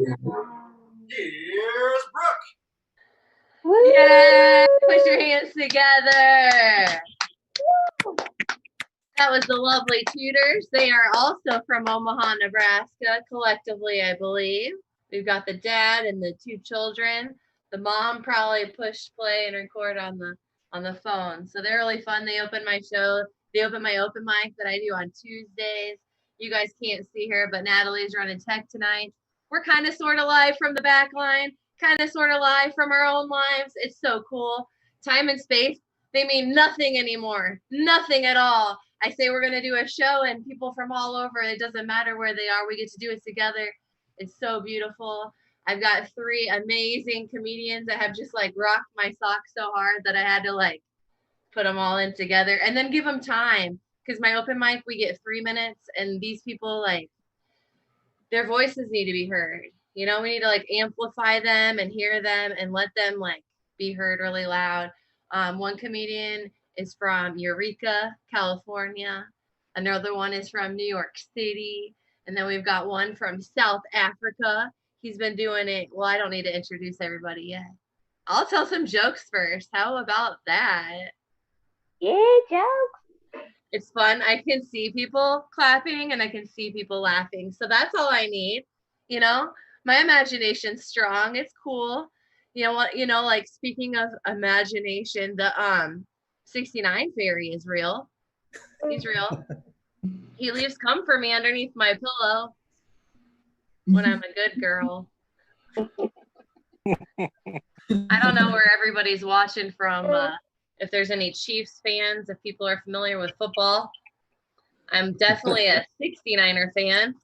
Here's Brooke. Woo! Yeah, put your hands together. That was the lovely tutors. They are also from Omaha, Nebraska, collectively, I believe. We've got the dad and the two children. The mom probably pushed play and record on the phone. So they're really fun. They open my show. They open my open mic that I do on Tuesdays. You guys can't see her, but Natalie's running tech tonight. We're kind of sort of live from the back line, kind of sort of live from our own lives. It's so cool. Time and space, they mean nothing anymore. Nothing at all. I say we're going to do a show and people from all over, it doesn't matter where they are, we get to do it together. It's so beautiful. I've got 3 amazing comedians that have just like rocked my socks so hard that I had to like put them all in together and then give them time. Because my open mic, we get 3 minutes and these people, like, their voices need to be heard. You know, we need to like amplify them and hear them and let them like be heard really loud. One comedian is from Eureka, California. Another one is from New York City. And then we've got one from South Africa. He's been doing it. Well, I don't need to introduce everybody yet. I'll tell some jokes first. How about that? Yeah, jokes. It's fun. I can see people clapping and I can see people laughing. So that's all I need. You know, my imagination's strong. It's cool. You know what, like speaking of imagination, the 69 fairy is real. He's real. He leaves cum for me underneath my pillow when I'm a good girl. I don't know where everybody's watching from. If there's any Chiefs fans, if people are familiar with football. I'm definitely a 69er fan.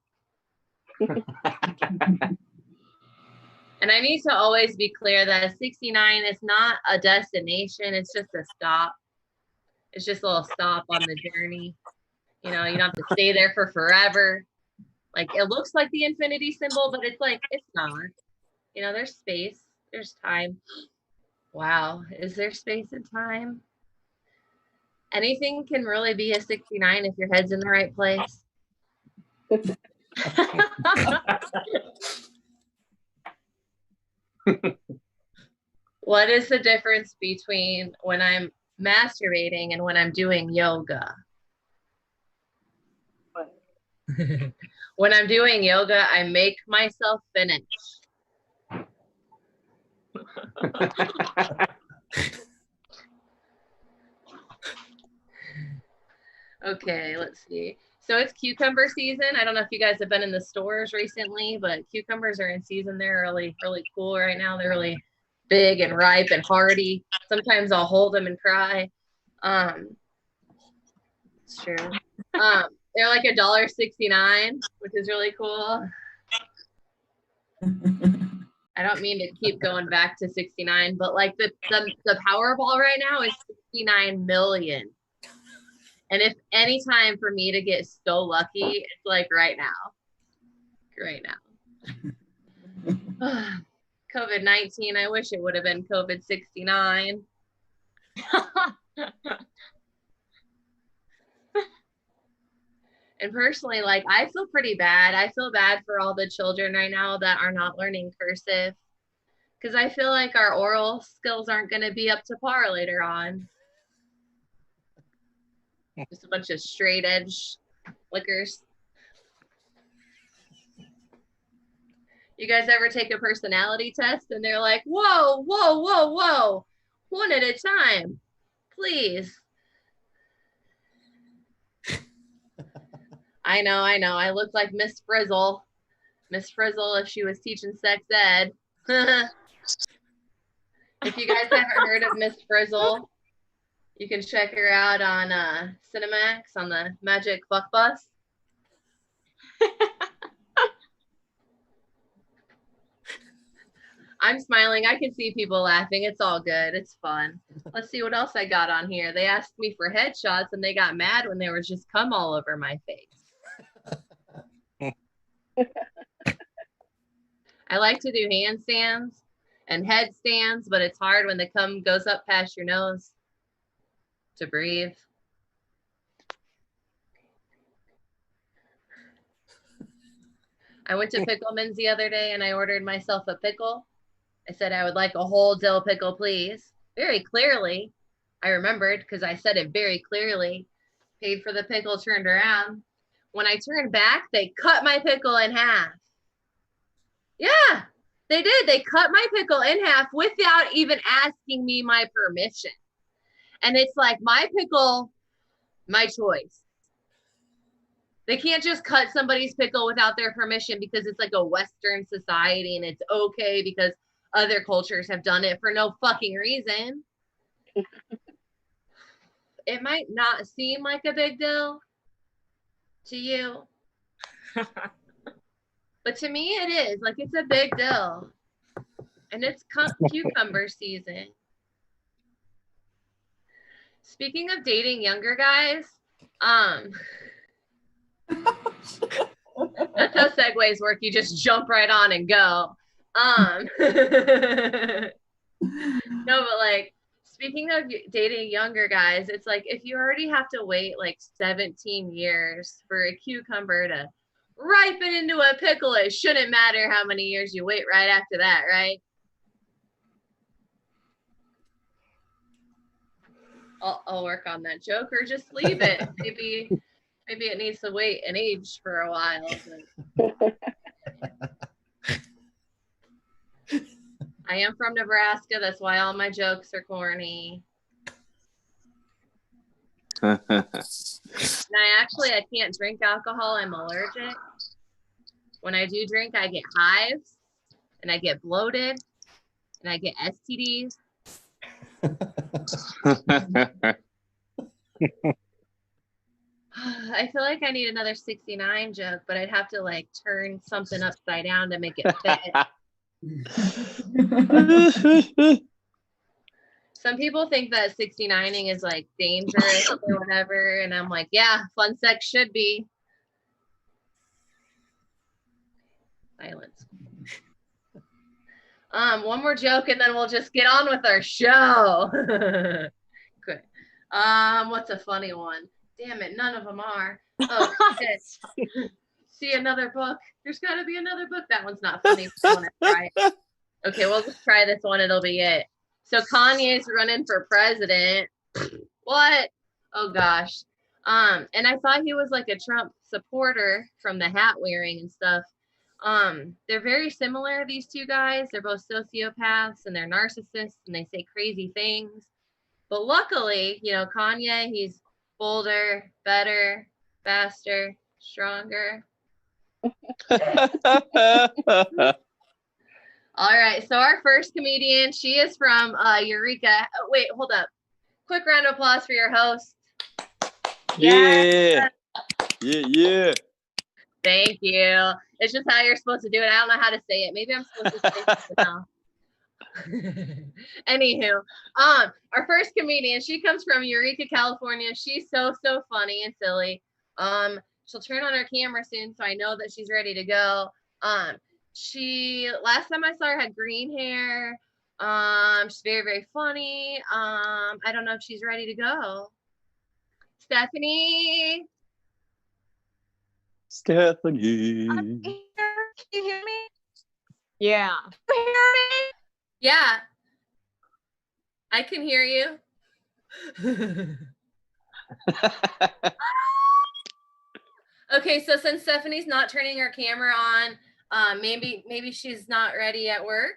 And I need to always be clear that 69 is not a destination. It's just a stop. It's just a little stop on the journey. You know, you don't have to stay there for forever. Like, it looks like the infinity symbol, but it's like, it's not. You know, there's space. There's time. Wow. Is there space and time? Anything can really be a 69 if your head's in the right place. What is the difference between when I'm masturbating and when I'm doing yoga? When I'm doing yoga, I make myself finish. Okay, let's see. So it's cucumber season. I don't know if you guys have been in the stores recently, but cucumbers are in season. They're really, really cool right now. They're really big and ripe and hardy. Sometimes I'll hold them and cry. It's true. They're like $1.69, which is really cool. I don't mean to keep going back to 69, but like the Powerball right now is 69 million. And if any time for me to get so lucky, it's like right now. Right now. COVID-19, I wish it would have been COVID-69. And personally, like, I feel pretty bad. I feel bad for all the children right now that are not learning cursive. Because I feel like our oral skills aren't going to be up to par later on. Just a bunch of straight edge lickers. You guys ever take a personality test and they're like, whoa, whoa, whoa, whoa, one at a time, please. I know. I look like Miss Frizzle. Miss Frizzle if she was teaching sex ed. If you guys haven't heard of Miss Frizzle, you can check her out on Cinemax on the Magic Fuck Bus. I'm smiling. I can see people laughing. It's all good. It's fun. Let's see what else I got on here. They asked me for headshots and they got mad when there was just cum all over my face. I like to do handstands and headstands, but it's hard when the cum goes up past your nose to breathe. I went to Pickleman's the other day and I ordered myself a pickle. I said I would like a whole dill pickle, please. Very clearly. I remembered because I said it very clearly. Paid for the pickle, turned around. When I turned back, they cut my pickle in half. Yeah, they did. They cut my pickle in half without even asking me my permission. And it's like, my pickle, my choice. They can't just cut somebody's pickle without their permission because it's like a Western society and it's okay because other cultures have done it for no fucking reason. It might not seem like a big deal to you, but to me it is. Like, it's a big deal. And it's cucumber season. Speaking of dating younger guys, that's how segues work. You just jump right on and go. No, but like, speaking of dating younger guys, it's like, if you already have to wait like 17 years for a cucumber to ripen into a pickle, it shouldn't matter how many years you wait right after that, right? I'll work on that joke, or just leave it. Maybe it needs to wait and age for a while. But I am from Nebraska. That's why all my jokes are corny. And I can't drink alcohol. I'm allergic. When I do drink, I get hives, and I get bloated, and I get STDs. I feel like I need another 69 joke, but I'd have to like turn something upside down to make it fit. Some people think that 69ing is like dangerous or whatever, and I'm like, yeah, fun sex should be. Silence. One more joke and then we'll just get on with our show. Good. What's a funny one? Damn it, none of them are. Oh, shit. See another book. There's got to be another book. That one's not funny. Try it. Okay, we'll just try this one. It'll be it. So Kanye's running for president. What? Oh gosh. And I thought he was like a Trump supporter from the hat wearing and stuff. They're very similar, these two guys. They're both sociopaths and they're narcissists and they say crazy things. But luckily, you know, Kanye, he's bolder, better, faster, stronger. All right, so our first comedian, she is from Eureka. Oh, wait, hold up. Quick round of applause for your host. Yeah. Yeah. Thank you. It's just how you're supposed to do it. I don't know how to say it. Maybe I'm supposed to say something else. Anywho, our first comedian, she comes from Eureka, California. She's so funny and silly. She'll turn on her camera soon, so I know that she's ready to go. She last time I saw her had green hair. She's very funny. I don't know if she's ready to go. Stephanie. Stephanie. Can you hear me? Yeah. Can you hear me? Yeah. I can hear you. Okay, so since Stephanie's not turning her camera on, maybe she's not ready at work.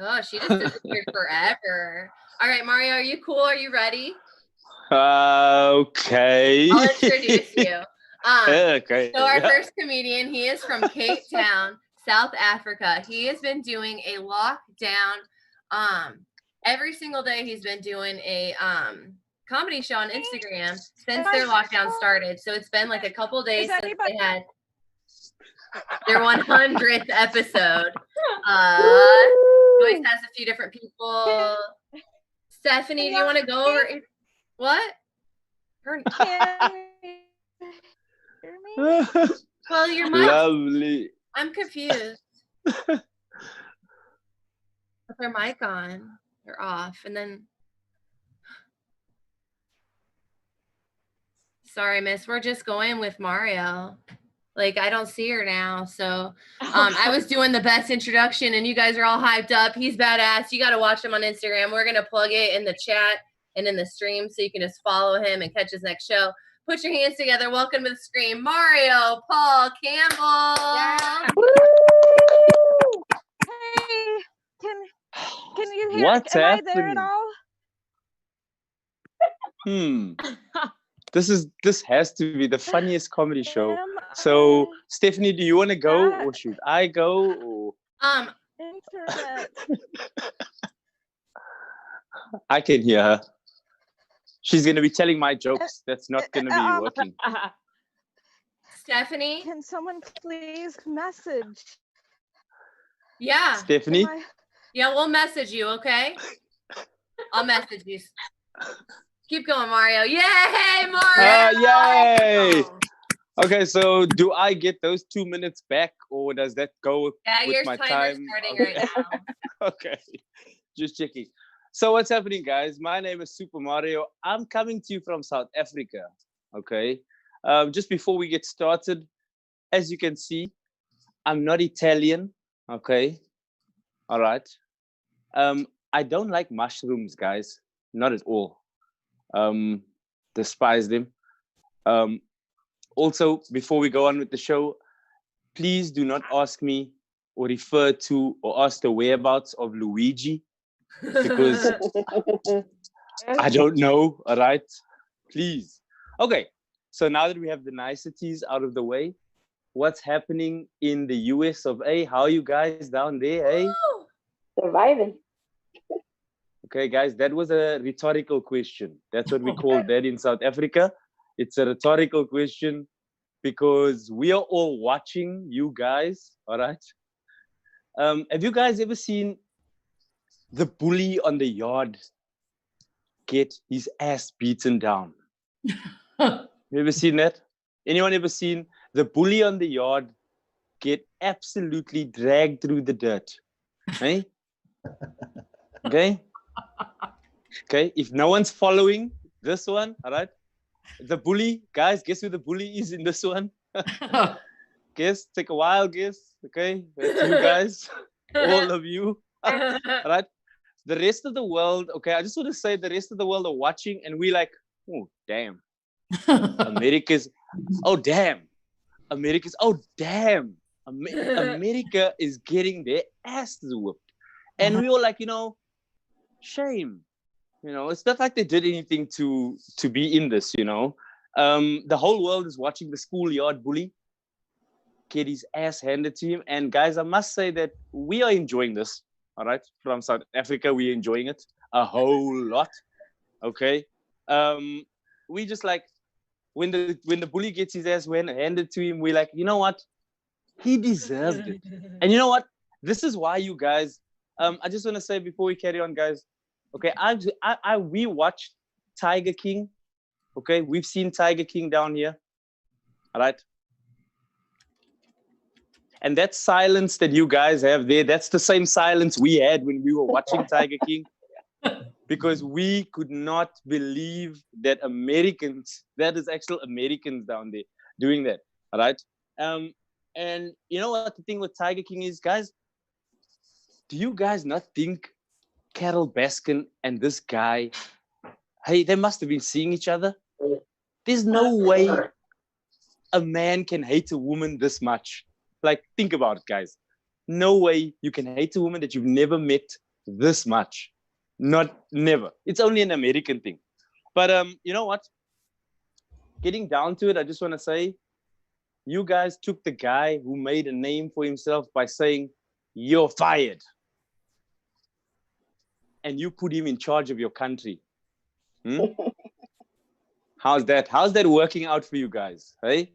Oh, she just disappeared forever. All right, Mario, are you cool? Are you ready? Okay. I'll introduce you. Okay. So our first comedian, he is from Cape Town, South Africa. He has been doing a lockdown. Every single day he's been doing a comedy show on Instagram since their lockdown started. So it's been like a couple days since they had their 100th episode. Joyce has a few different people. Stephanie, do you want to go over it? What? Well, your mic. Lovely. I'm confused. Put their mic on or off, and then. Sorry, miss. We're just going with Mario. Like, I don't see her now. So I was doing the best introduction and you guys are all hyped up. He's badass. You got to watch him on Instagram. We're going to plug it in the chat and in the stream so you can just follow him and catch his next show. Put your hands together. Welcome to the screen, Mario Paul Campbell. Yeah. Hey, can you hear? What's am I there at happening? all? This has to be the funniest comedy show. Am So, I Stephanie, do you want to go at or should I go? Or... internet? I can hear her. She's going to be telling my jokes. That's not going to be working. Stephanie? Can someone please message? Yeah. Stephanie? Yeah, we'll message you, okay? I'll message you. Keep going, Mario. Yay, Mario! Yay! Okay, so do I get those 2 minutes back or does that go with my time? Starting right now. Okay, just checking. So what's happening, guys? My name is Super Mario. I'm coming to you from South Africa, okay? Just before we get started, as you can see, I'm not Italian, okay? All right. I don't like mushrooms, guys. Not at all. Despise them. Also, before we go on with the show, please do not ask me or refer to or ask the whereabouts of Luigi because I don't know, all right? Please. Okay, so now that we have the niceties out of the way, what's happening in the US of A? How are you guys down there, eh? Surviving. Okay, guys, that was a rhetorical question. That's what we call that in South Africa. It's a rhetorical question because we are all watching you guys, all right? Have you guys ever seen the bully on the yard get his ass beaten down? You ever seen that? Anyone ever seen the bully on the yard get absolutely dragged through the dirt? Hey? Okay? Okay, if no one's following this one, all right? The bully, guys, guess who the bully is in this one? Guess, take a wild guess, okay? That's you guys, all of you, all right? The rest of the world, okay, I just want to say the rest of the world are watching and we like, oh, damn. America's, oh, damn. America's, oh, damn. America is getting their asses whooped. And we were like, shame. It's not like they did anything to be in this, The whole world is watching the schoolyard bully get his ass handed to him. And guys, I must say that we are enjoying this, all right? From South Africa, we're enjoying it a whole lot, okay? We just like, when the bully gets his ass handed to him, we're like, you know what? He deserved it. And you know what? This is why you guys, I just want to say before we carry on, guys, okay, we watched Tiger King, okay? We've seen Tiger King down here, all right? And that silence that you guys have there, that's the same silence we had when we were watching Tiger King. Because we could not believe that Americans, that is actual Americans down there doing that, all right? And you know what the thing with Tiger King is, guys? Do you guys not think Carol Baskin and this guy, hey, they must have been seeing each other? There's no way a man can hate a woman this much. Like, think about it, guys. No way you can hate a woman that you've never met this much. Never. It's only an American thing. But you know what? Getting down to it, I just want to say, you guys took the guy who made a name for himself by saying, you're fired. And you put him in charge of your country. How's that? How's that working out for you guys? Hey?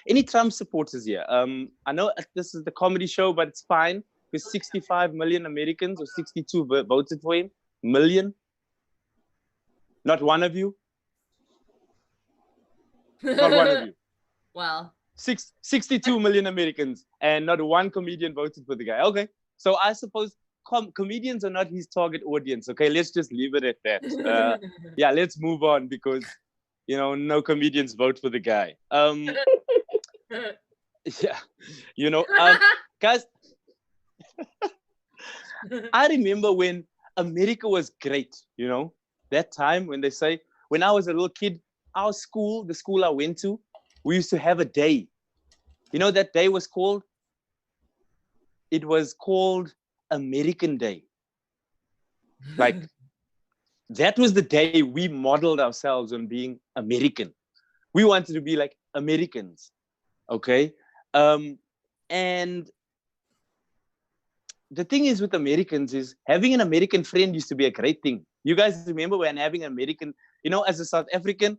Any Trump supporters here? I know this is the comedy show, but it's fine because 65 million Americans or 62 voted for him. Million? Not one of you? Not one of you. Well, 62 million Americans and not one comedian voted for the guy. Okay, so I suppose comedians are not his target audience. Okay, let's just leave it at that. Yeah, let's move on because no comedians vote for the guy. Yeah, you know, guys, I remember when America was great, you know, that time when they say, when I was a little kid, our school, the school I went to, we used to have a day. You know, that day was called, it was called American Day. Like, that was the day we modeled ourselves on being American. We wanted to be like Americans, okay? And the thing is with Americans is having an American friend used to be a great thing. You guys remember when having an American, you know, as a South African,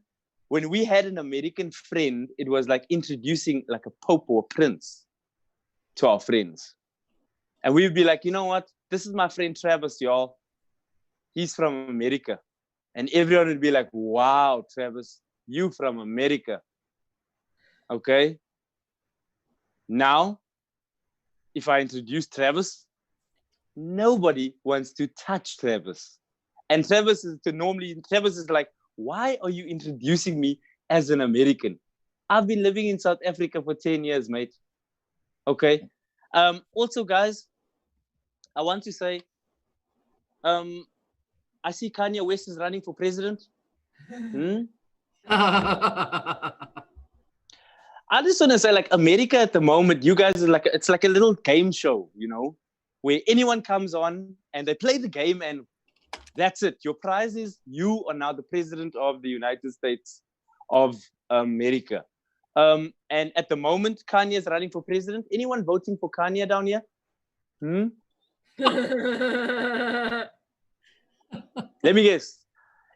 when we had an American friend, it was like introducing like a pope or a prince to our friends. And we'd be like, you know what? This is my friend Travis, y'all. He's from America. And everyone would be like, wow, Travis, you from America. Okay. Now, if I introduce Travis, nobody wants to touch Travis. And Travis is like, why are you introducing me as an American? I've been living in South Africa for 10 years, mate. Okay. Also, guys, I want to say, I see Kanye West is running for president. I just want to say, like, America at the moment, you guys are like, it's like a little game show, you know, where anyone comes on and they play the game and that's it. Your prize is you are now the president of the United States of America. And at the moment, Kanye is running for president. Anyone voting for Kanye down here? Let me guess.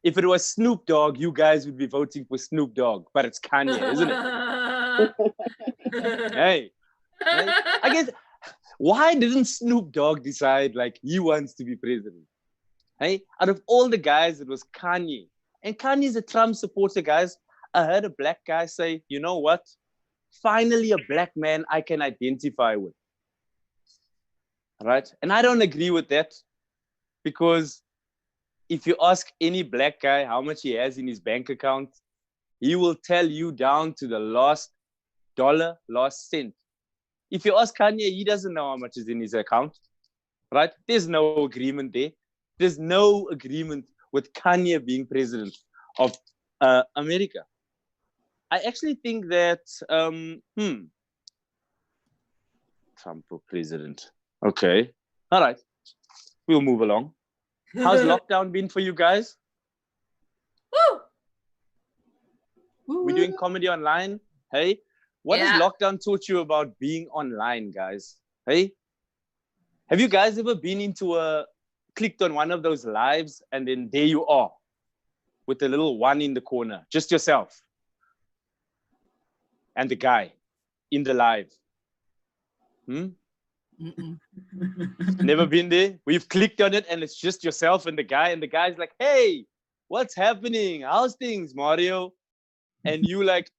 If it was Snoop Dogg, you guys would be voting for Snoop Dogg, but it's Kanye, isn't it? Hey, I guess, why didn't Snoop Dogg decide like he wants to be president? Hey, out of all the guys, it was Kanye. And Kanye's a Trump supporter, guys. I heard a black guy say, you know what? Finally, a black man I can identify with. Right? And I don't agree with that because if you ask any black guy how much he has in his bank account, he will tell you down to the last dollar, last cent. If you ask Kanye, he doesn't know how much is in his account, right? There's no agreement there. There's no agreement with Kanye being president of America. I actually think that, Trump for president. Okay. All right. We'll move along. How's lockdown been for you guys? We're doing comedy online. Hey, what has lockdown taught you about being online, guys? Hey, have you guys ever been clicked on one of those lives and then there you are with the little one in the corner, just yourself and the guy in the live? Never been there? We've clicked on it and it's just yourself and the guy's like, hey, what's happening? How's things, Mario? And you like,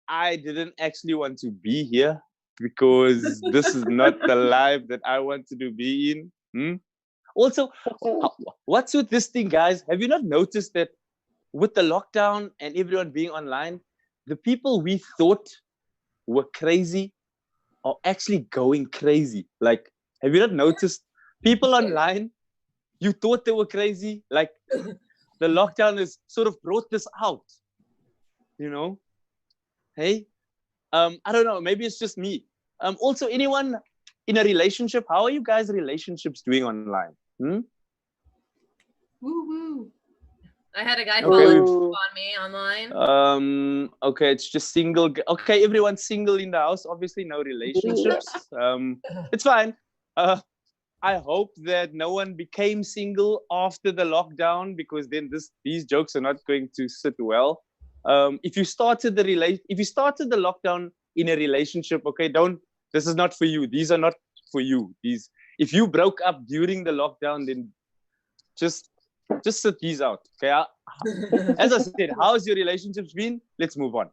I didn't actually want to be here because this is not the life that I wanted to be in. Also, what's with this thing, guys? Have you not noticed that with the lockdown and everyone being online, the people we thought were crazy are actually going crazy? Like, have you not noticed people online, you thought they were crazy? Like, the lockdown has sort of brought this out, you know? Hey, I don't know. Maybe it's just me. Also, anyone in a relationship, how are you guys' relationships doing online? Woo woo. I had a guy fall on me online. Okay, it's just single. Okay, everyone's single in the house. Obviously, no relationships. It's fine. I hope that no one became single after the lockdown because then these jokes are not going to sit well. If you started the lockdown in a relationship, okay, this is not for you. These are not for you. If you broke up during the lockdown, then just sit these out. Okay. As I said, how's your relationships been? Let's move on.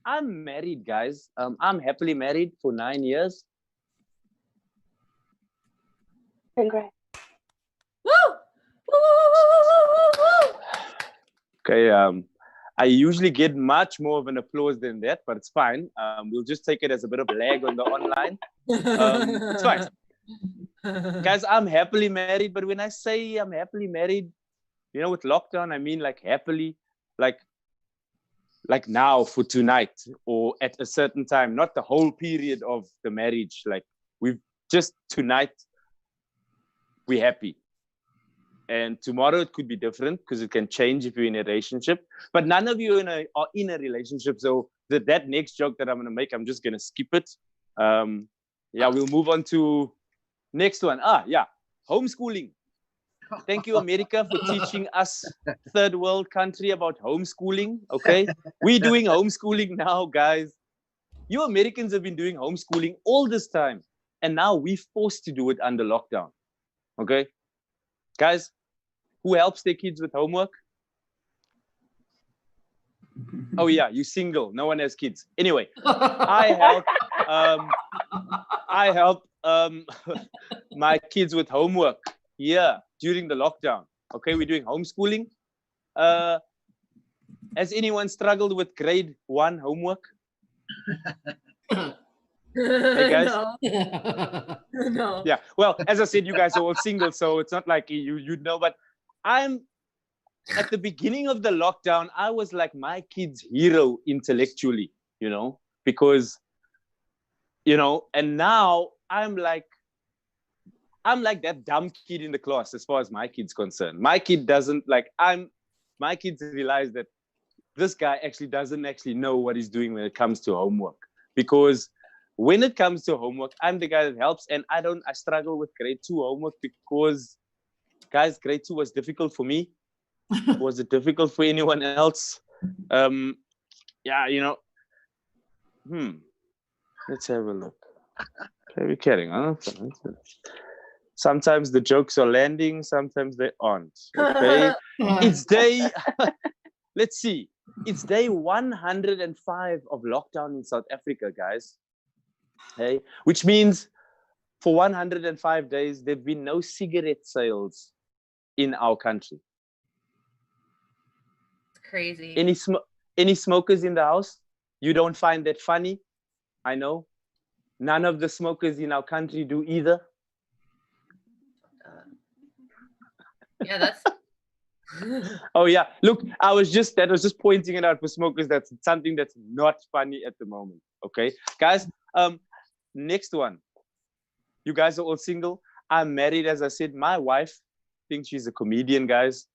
I'm married, guys. I'm happily married for 9 years. Congrats. Woo! Woo! Woo! Woo! Woo! Woo! Okay. I usually get much more of an applause than that, but it's fine. We'll just take it as a bit of lag on the online. It's fine. Guys, I'm happily married, but when I say I'm happily married, you know, with lockdown, I mean like happily, like now for tonight or at a certain time, not the whole period of the marriage. Like we've just tonight, we're happy. And tomorrow it could be different because it can change if you're in a relationship. But none of you are in a relationship. So that next joke that I'm going to make, I'm just going to skip it. Yeah, we'll move on to next one. Homeschooling. Thank you, America, for teaching us third world country about homeschooling. Okay, we're doing homeschooling now, guys. You Americans have been doing homeschooling all this time, and now we're forced to do it under lockdown. Okay, guys, who helps their kids with homework? Oh yeah, you single. No one has kids. Anyway, I help my kids with homework. Yeah, during the lockdown. Okay, we're doing homeschooling. Has anyone struggled with grade 1 homework? Hey guys. No. No. Yeah. Well, as I said, you guys are all single, so it's not like you'd know. But I'm at the beginning of the lockdown. I was like my kid's hero intellectually, you know, because and now I'm like that dumb kid in the class as far as my kid's concerned. My kid doesn't my kids realize that this guy actually doesn't actually know what he's doing when it comes to homework. Because when it comes to homework, I'm the guy that helps, and I struggle with grade 2 homework because, guys, grade 2 was difficult for me. Was it difficult for anyone else? Yeah, let's have a look. Okay, we're kidding, huh? Sometimes the jokes are landing, sometimes they aren't. Okay. It's day, let's see. It's day 105 of lockdown in South Africa, guys. Hey, which means for 105 days, there've been no cigarette sales in our country. It's crazy. Any smokers in the house? You don't find that funny? I know. None of the smokers in our country do either. Yeah, that's. Oh yeah, look, that was just pointing it out for smokers. That's something that's not funny at the moment. Okay, guys. Next one. You guys are all single. I'm married, as I said. My wife thinks she's a comedian, guys.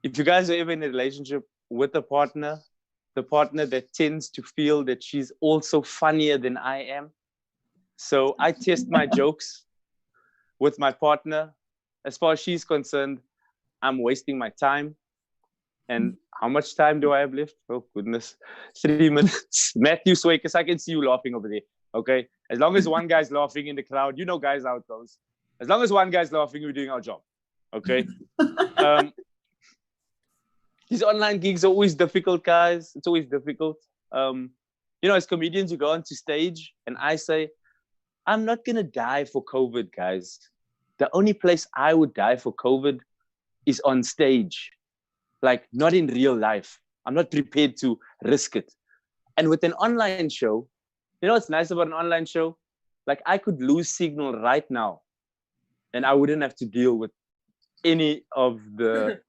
If you guys are ever in a relationship with a partner, the partner that tends to feel that she's also funnier than I am. So I test my jokes with my partner. As far as she's concerned, I'm wasting my time. And how much time do I have left? Oh, goodness. 3 minutes. Matthew Swakers, I can see you laughing over there. Okay. As long as one guy's laughing in the crowd, you know, guys, how it goes. As long as one guy's laughing, we're doing our job. Okay. These online gigs are always difficult, guys. It's always difficult. As comedians, you go onto stage and I say, I'm not going to die for COVID, guys. The only place I would die for COVID is on stage, like not in real life. I'm not prepared to risk it. And with an online show, you know what's nice about an online show? Like I could lose signal right now and I wouldn't have to deal with any of the,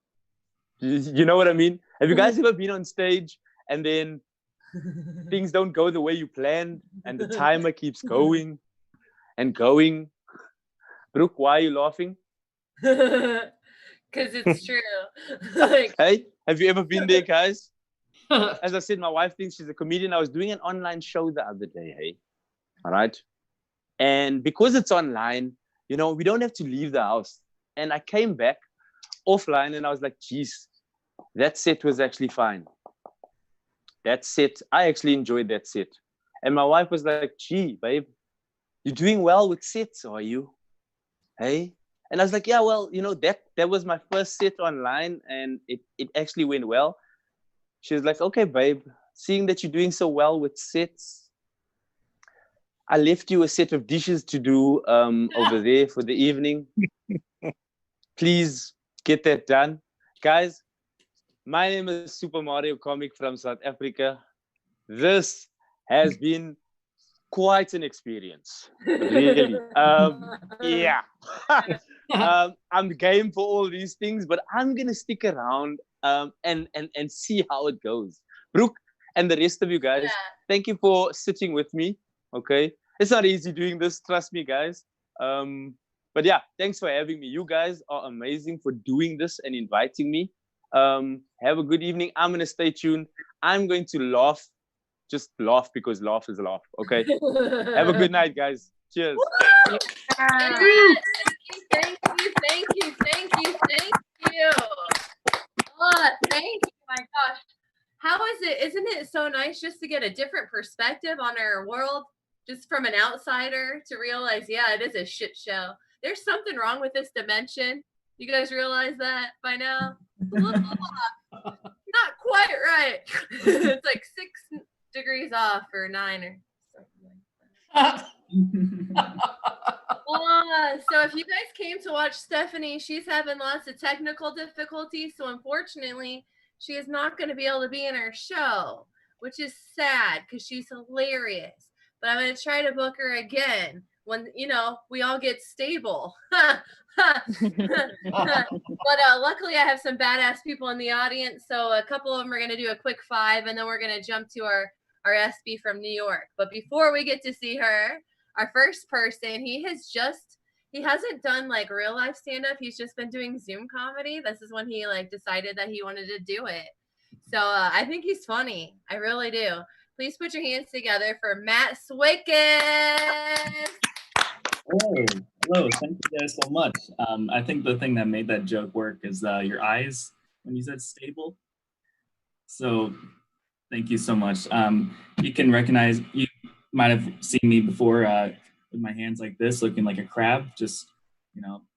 you know what I mean? Have you guys ever been on stage and then things don't go the way you planned and the timer keeps going and going? Brooke, why are you laughing? Because it's true. Like, hey, have you ever been there, guys? As I said, my wife thinks she's a comedian. I was doing an online show the other day, hey? All right. And because it's online, we don't have to leave the house. And I came back offline and I was like, geez, that set was actually fine. That set, I actually enjoyed that set. And my wife was like, gee, babe, you're doing well with sets, are you? Hey? And I was like, yeah, well, that was my first set online and it actually went well. She was like, okay, babe, seeing that you're doing so well with sets, I left you a set of dishes to do over there for the evening. Please get that done. Guys, My name is Super Mario Comic from South Africa. This has been quite an experience, really. Yeah. I'm game for all these things, but I'm gonna stick around and see how it goes. Brooke and the rest of you guys, thank you for sitting with me. Okay, it's not easy doing this, trust me, guys. But yeah, thanks for having me. You guys are amazing for doing this and inviting me. Have a good evening. I'm gonna stay tuned. I'm going to laugh, just laugh because laugh is laugh. Okay. Have a good night, guys. Cheers. Thank you, thank you, thank you, thank you, thank you. Oh, thank you, my gosh. How is it? Isn't it so nice just to get a different perspective on our world, just from an outsider, to realize, yeah, it is a shit show. There's something wrong with this dimension. You guys realize that by now? Not quite right. It's like 6 degrees off or 9 or something like that. So if you guys came to watch Stephanie, she's having lots of technical difficulties. So unfortunately, she is not going to be able to be in our show, which is sad because she's hilarious. But I'm going to try to book her again when, we all get stable. But luckily I have some badass people in the audience. So a couple of them are going to do a quick 5 and then we're going to jump to our SB from New York. But before we get to see her, our first person, he hasn't done like real life stand-up. He's just been doing Zoom comedy. This is when he decided that he wanted to do it. So I think he's funny. I really do. Please put your hands together for Matt Swickens. Hello. Thank you guys so much. I think the thing that made that joke work is your eyes when you said stable. So thank you so much. You can recognize, you might have seen me before with my hands like this, looking like a crab, just,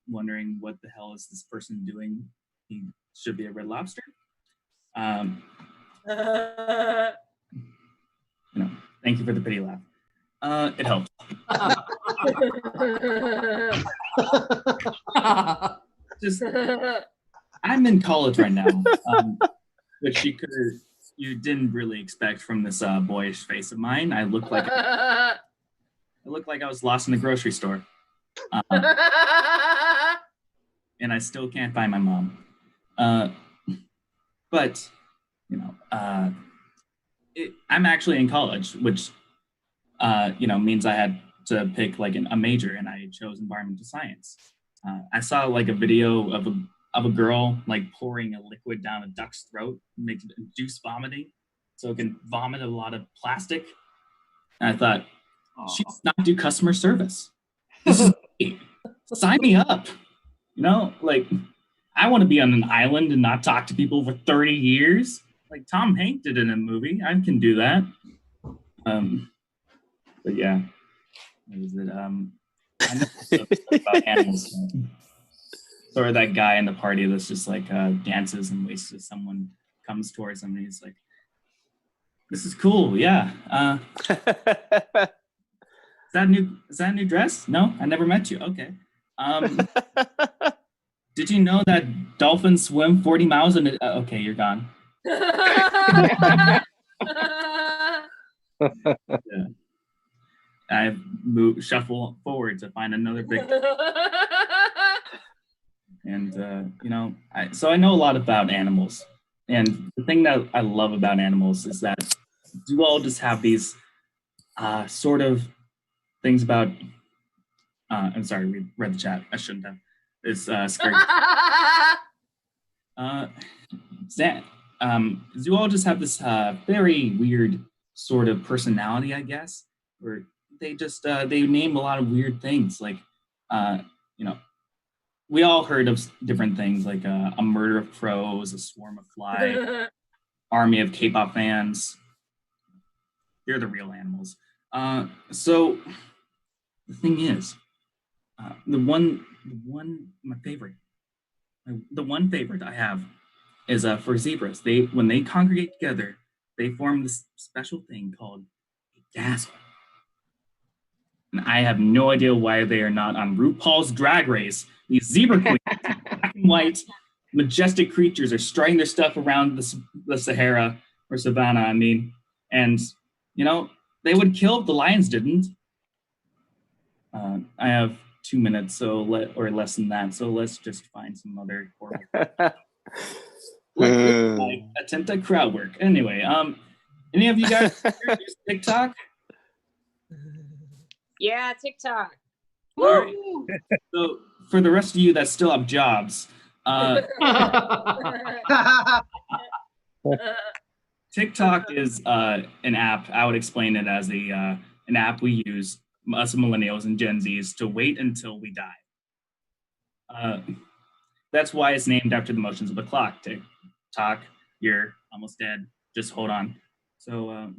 wondering what the hell is this person doing? He should be a Red Lobster. Thank you for the pity laugh. It helps. Just, I'm in college right now, which you didn't really expect from this boyish face of mine. I look like I was lost in the grocery store, and I still can't find my mom. But I'm actually in college, which means I had to pick a major, and I chose environmental science. I saw a video of a girl pouring a liquid down a duck's throat, makes it induce vomiting, so it can vomit a lot of plastic. And I thought, she does not do customer service. This is great. Sign me up. I want to be on an island and not talk to people for 30 years. Like Tom Hanks did in a movie. I can do that. But yeah, what is it? I know stuff about animals. Or that guy in the party that's just dances and waits till someone comes towards him and he's like, "This is cool, yeah. Is that a new dress? No, I never met you. Okay. Did you know that dolphins swim 40 miles in okay, you're gone." Yeah. I shuffle forward to find another picture. And, so I know a lot about animals. And the thing that I love about animals is that you all just have these sort of things about, I'm sorry, read the chat. I shouldn't have. It's scary. You all just have this very weird sort of personality, I guess, where they just, they name a lot of weird things. We all heard of different things like a murder of crows, a swarm of flies, army of K-pop fans. They're the real animals. So the thing is, the one favorite I have is for zebras. When they congregate together, they form this special thing called a dazzle. And I have no idea why they are not on RuPaul's Drag Race. These zebra queens, black and white, majestic creatures are strutting their stuff around the Sahara or savannah, I mean, and they would kill if the lions didn't. I have 2 minutes, or less than that, so let's just find some other horrible. Let's attempt at crowd work. Anyway, any of you guys use TikTok? Yeah, TikTok. All right. So for the rest of you that still have jobs, TikTok is an app. I would explain it as an app we use, us millennials and Gen Zs, to wait until we die. That's why it's named after the motions of the clock. Tick-tock, you're almost dead. Just hold on. So,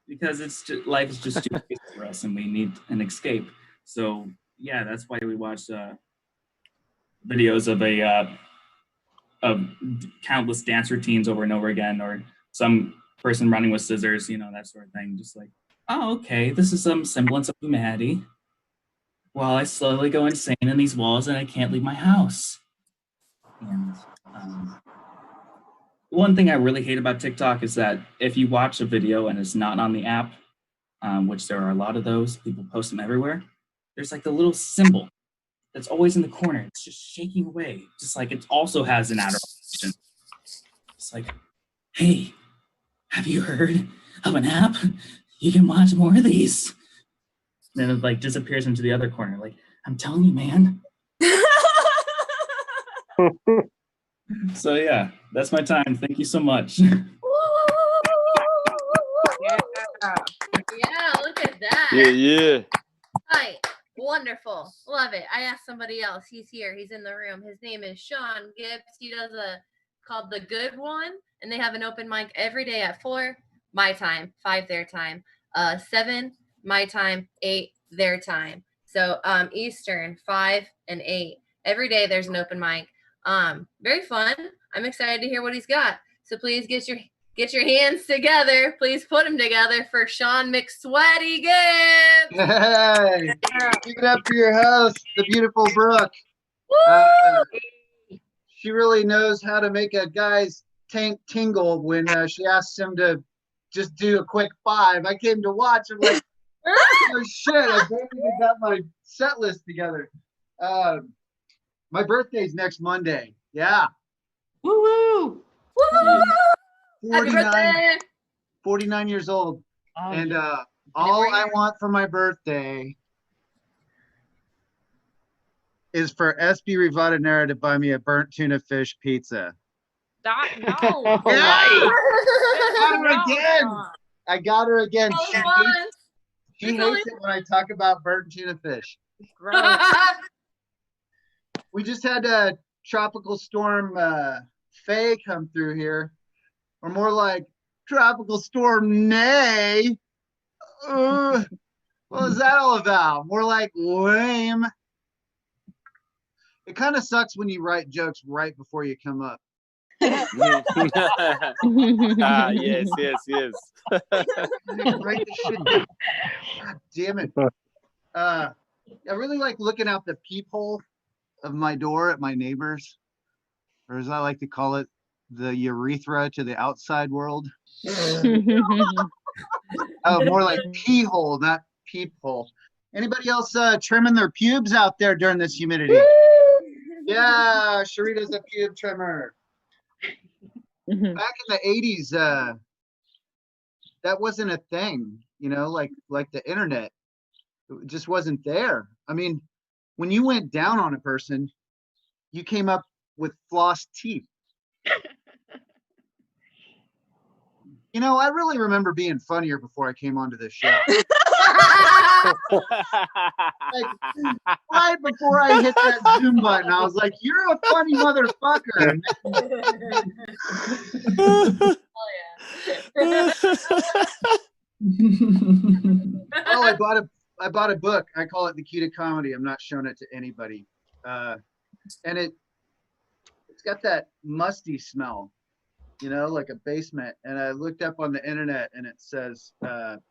because life is just too crazy for us, and we need an escape. So, yeah, that's why we watch videos of countless dance routines over and over again, or some person running with scissors, that sort of thing. Just like, oh, okay, this is some semblance of humanity. While I slowly go insane in these walls and I can't leave my house. And one thing I really hate about TikTok is that if you watch a video and it's not on the app, which there are a lot of those, people post them everywhere, there's like the little symbol that's always in the corner. It's just shaking away. Just like it also has an adder option. It's like, hey, have you heard of an app? You can watch more of these. And then it like disappears into the other corner. Like, I'm telling you, man. So yeah, that's my time. Thank you so much. Yeah, look at that. Yeah. Hi. Wonderful. Love it. I asked somebody else. He's here. He's in the room. His name is Sean Gibbs. He does called The Good One, and they have an open mic every day at 4 my time, 5 their time, 7 my time, 8 their time. So Eastern, 5 and 8. Every day there's an open mic. Very fun. I'm excited to hear what he's got. So please get your hands together. Please put them together for Sean McSweaty Gibbs. Hey, give it up for your host, the beautiful Brooke. She really knows how to make a guy's tank tingle when she asks him to just do a quick 5. I came to watch. I'm like, oh shit, I barely even got my set list together. My birthday's next Monday. Yeah. Woo woo! Woo! Happy 49, birthday! 49 years old. Oh, And yeah. all I want for my birthday is for SB Rivadenera to buy me a burnt tuna fish pizza. No. Yeah! No. I got her again. All She at hates, once. she hates it when I talk about burnt tuna fish. Gross. We just had a tropical storm Faye come through here, or more like tropical storm Nay. What was that all about? More like lame. It kind of sucks when you write jokes right before you come up. Yes. Write this shit down. God damn it. I really like looking out the peephole of my door at my neighbors, or as I like to call it, the urethra to the outside world. Oh, more like pee hole, not peephole. Anybody else trimming their pubes out there during this humidity? Yeah, Sharita's a pube trimmer. Back in the 80s, that wasn't a thing, like the internet. It just wasn't there. I mean, when you went down on a person, you came up with floss teeth. I really remember being funnier before I came onto this show. Like, right before I hit that Zoom button, I was like, "You're a funny motherfucker." Oh, I bought a book. I call it The Key to Comedy. I'm not showing it to anybody. And it's got that musty smell, like a basement. And I looked up on the internet and it says,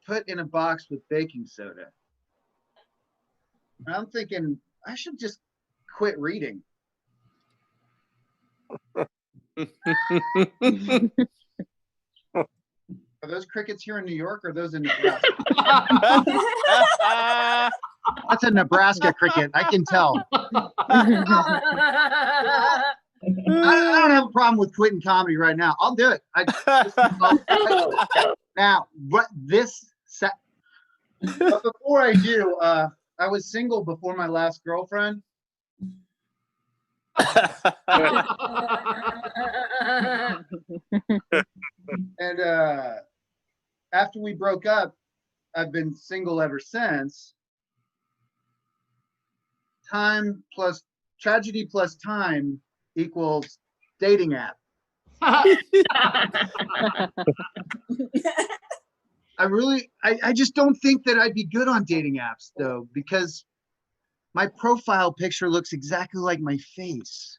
put in a box with baking soda. And I'm thinking, I should just quit reading. Are those crickets here in New York or are those in Nebraska? That's a Nebraska cricket. I can tell. I don't have a problem with quitting comedy right now. I'll do it. Now, what but before I do, I was single before my last girlfriend. And after we broke up, I've been single ever since. Tragedy plus time equals dating app. I just don't think that I'd be good on dating apps though, because my profile picture looks exactly like my face.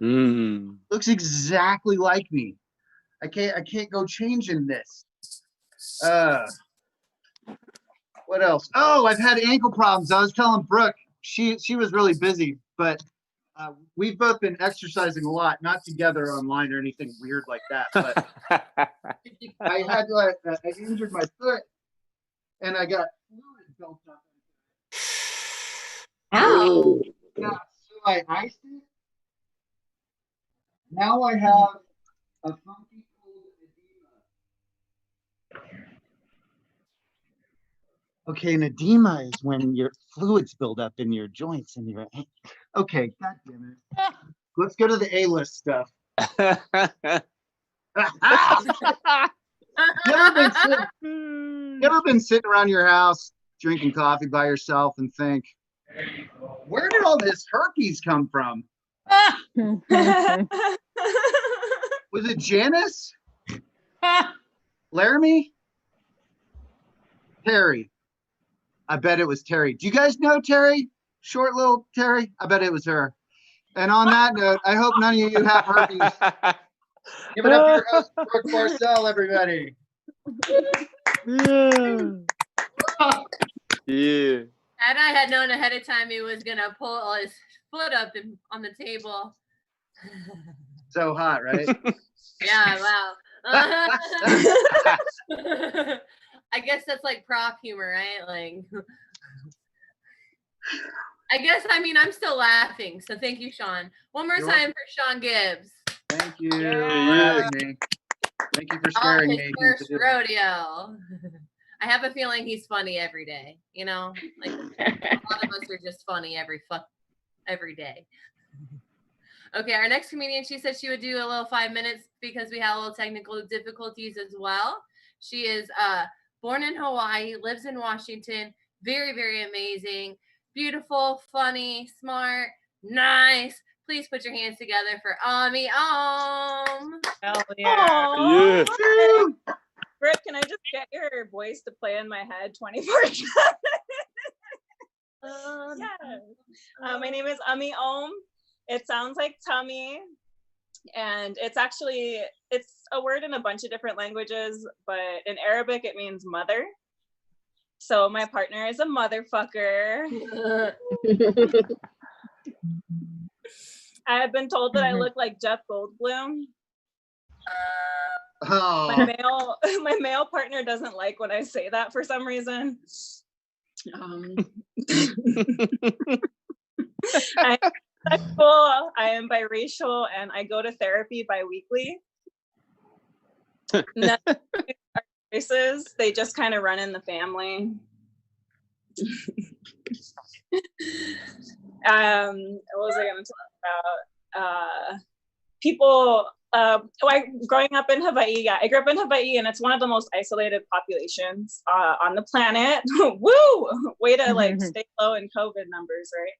Looks exactly like me. I can't go changing this. What else? Oh, I've had ankle problems. I was telling Brooke, she was really busy, but we've both been exercising a lot, not together online or anything weird like that. But I injured my foot, and I got fluid built up. Ow. Yeah, so I iced it. Now I have a funky cold edema. Okay, an edema is when your fluids build up in your joints and your. Okay, God damn it. Let's go to the A-list stuff. You ever been sitting around your house drinking coffee by yourself and think, where did all this herpes come from? Was it Janice? Laramie? Terry. I bet it was Terry. Do you guys know Terry? Short little Terry? I bet it was her. And on that note, I hope none of you have herpes. Give it up for your host, Brooke Barcel, everybody. Yeah. Had I had known ahead of time he was gonna pull his foot up on the table. So hot, right? Yeah, wow. I guess that's like prop humor, right? Like, I'm still laughing. So thank you, Sean. One more time for Sean Gibbs. Thank you for having me. Thank you for scaring His me. first rodeo. I have a feeling he's funny every day. You know, like a lot of us are just funny every day. Okay, our next comedian, she said she would do a little 5 minutes because we had a little technical difficulties as well. She is born in Hawaii, lives in Washington, very, very amazing, beautiful, funny, smart, nice. Please put your hands together for Ami Om. Hell yeah. Yeah. Britt, can I just get your voice to play in my head 24/7? Yes. My name is Ami Om. It sounds like tummy, and it's a word in a bunch of different languages, but in Arabic it means mother. So my partner is a motherfucker. I have been told that I look like Jeff Goldblum. Oh. My male partner doesn't like when I say that for some reason. I am biracial and I go to therapy bi-weekly. Races, they just kind of run in the family. What was I going to talk about? People. Growing up in Hawaii, I grew up in Hawaii, and it's one of the most isolated populations on the planet. Woo! Way to like stay low in COVID numbers, right?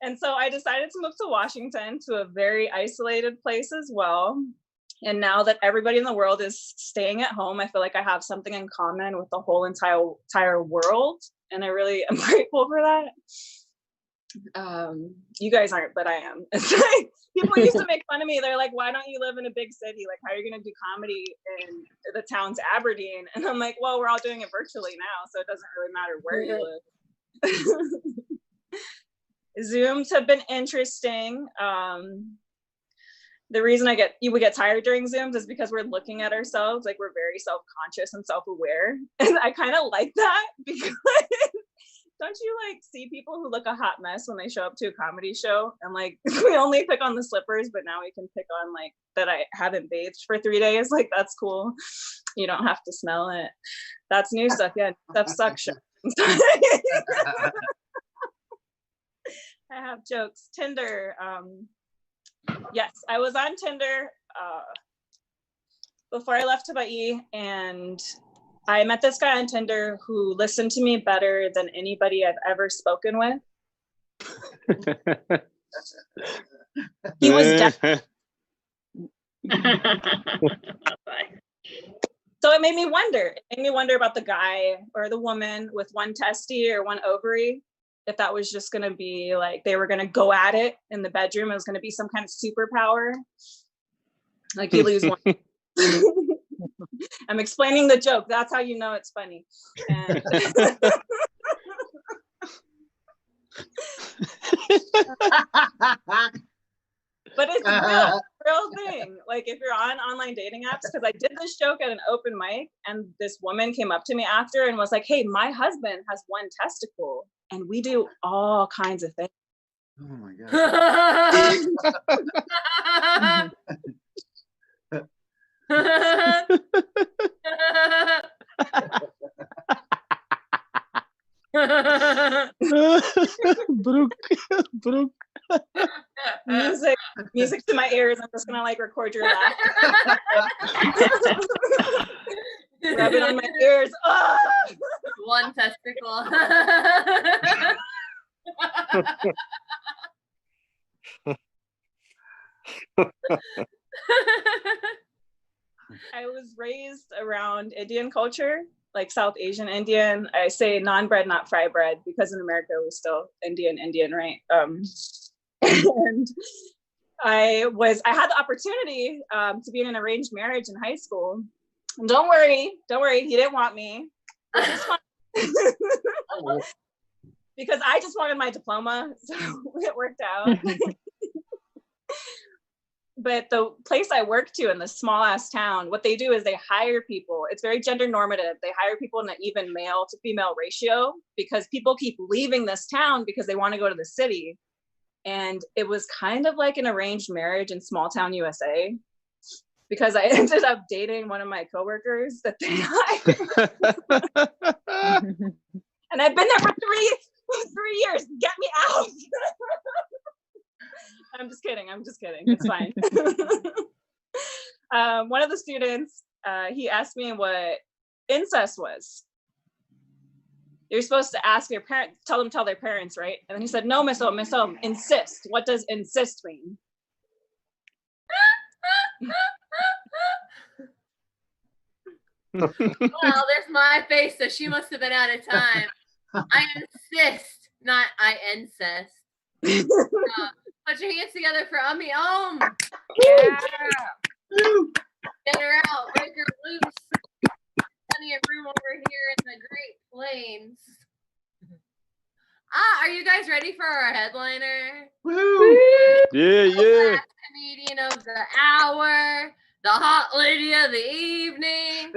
And so I decided to move to Washington, to a very isolated place as well. And now that everybody in the world is staying at home, I feel like I have something in common with the whole entire world, and I really am grateful for that. You guys aren't, but I am. It's like people used to make fun of me. They're like, why don't you live in a big city? Like, how are you going to do comedy in the town's Aberdeen? And I'm like, well, we're all doing it virtually now, so it doesn't really matter where you live. Zooms have been interesting. The reason you would get tired during Zooms is because we're looking at ourselves, like we're very self-conscious and self-aware. And I kind of like that because don't you like see people who look a hot mess when they show up to a comedy show? And like we only pick on the slippers, but now we can pick on like that I haven't bathed for 3 days. Like that's cool. You don't have to smell it. That's new stuff. Yeah, stuff sucks. I have jokes. Tinder. Yes, I was on Tinder before I left Hawaii, and I met this guy on Tinder who listened to me better than anybody I've ever spoken with. He was so it made me wonder. It made me wonder about the guy or the woman with one testy or one ovary. If that was just going to be like, they were going to go at it in the bedroom. It was going to be some kind of superpower. Like you lose one. I'm explaining the joke. That's how you know it's funny. And but it's a real thing. Like if you're on online dating apps, because I did this joke at an open mic and this woman came up to me after and was like, hey, my husband has one testicle and we do all kinds of things. Oh my God. Brook. Music to my ears. I'm just gonna like record your laugh. Rub it on my ears. Oh! One testicle. I was raised around Indian culture, like South Asian Indian. I say non-bread, not fry bread, because in America we're still Indian, right? And I had the opportunity to be in an arranged marriage in high school. And don't worry, he didn't want me. Because I just wanted my diploma, so it worked out. But the place I work to in this small ass town, what they do is they hire people. It's very gender normative. They hire people in an even male to female ratio because people keep leaving this town because they want to go to the city. And it was kind of like an arranged marriage in small town USA because I ended up dating one of my coworkers that they hired. And I've been there for three years. Get me out. I'm just kidding. It's fine. One of the students, he asked me what incest was. You're supposed to ask your parents, tell their parents, right? And then he said, no, Miss O, insist. What does insist mean? Well, there's my face, so she must have been out of time. I insist, not I incest. Put your hands together for Ummi Om. Yeah. Get her out, break her loose. Plenty of room over here in the Great Plains. Are you guys ready for our headliner? Woo! Yeah. Last comedian of the hour, the hot lady of the evening.